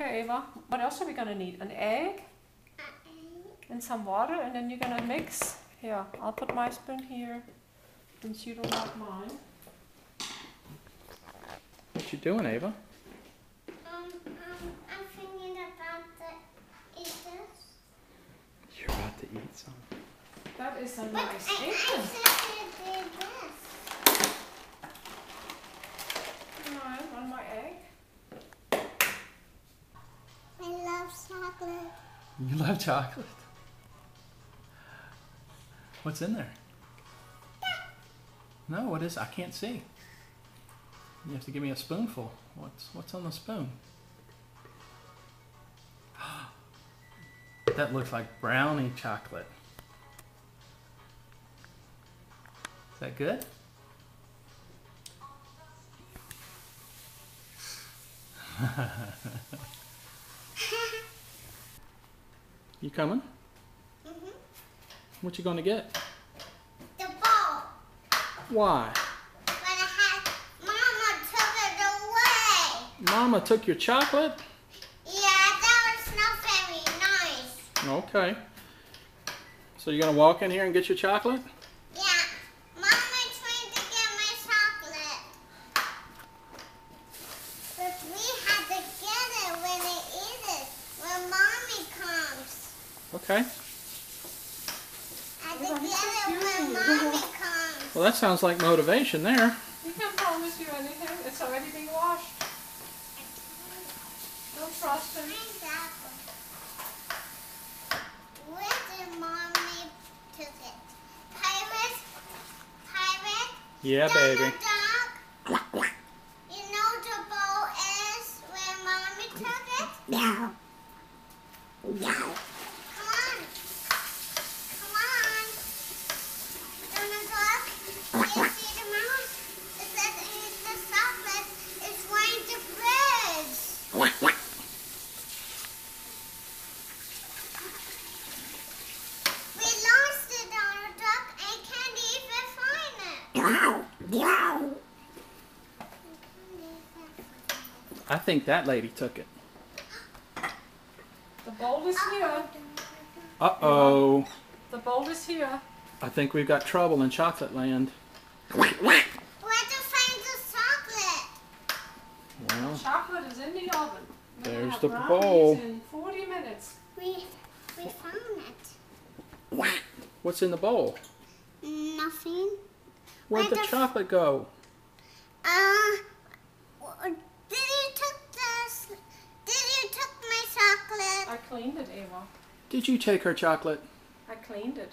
Okay, Ava, what else are we going to need? An egg? And some water, and then you're going to mix. Here, I'll put my spoon here, since you don't have mine. What you doing, Ava? I'm thinking about the eaters. You're about to eat some. That is a But nice I apron. said they did this. Alright, one more egg. I love chocolate. You love chocolate? What's in there? No, what is? I can't see. You have to give me a spoonful. What's on the spoon? That looks like brownie chocolate. Is that good? You coming? What you gonna get? The ball. Why? But Mama took it away. Mama took your chocolate? Yeah, that was not very nice. Okay. So you're gonna walk in here and get your chocolate? Yeah, Mama tried to get my chocolate. But we had to get it when they eat it, when Mommy comes. Okay. I had to get it when Mommy comes. Well, that sounds like motivation there. We can't promise you anything. It's already been washed. Don't trust him. Where did Mommy took it? Pirate? Yeah, Donald baby. Duck? You know the bowl is where Mommy took it? No. No. Come on. Come on. Donald Duck, you see the mouse? It says eat the chocolate. It's right in the fridge. We lost it, Donald Duck. I can't even find it. No. I think that lady took it. The bowl is here. Uh-oh. The bowl is here. I think we've got trouble in chocolate land. Where to find the chocolate? Well, Chocolate is in the oven. We're gonna There's have the brownies bowl. in 40 minutes. We found it. what's in the bowl? Nothing. Where'd the Where the- chocolate go? Did you took this? Did you took my chocolate? I cleaned it, Ava. Did you take her chocolate? I cleaned it.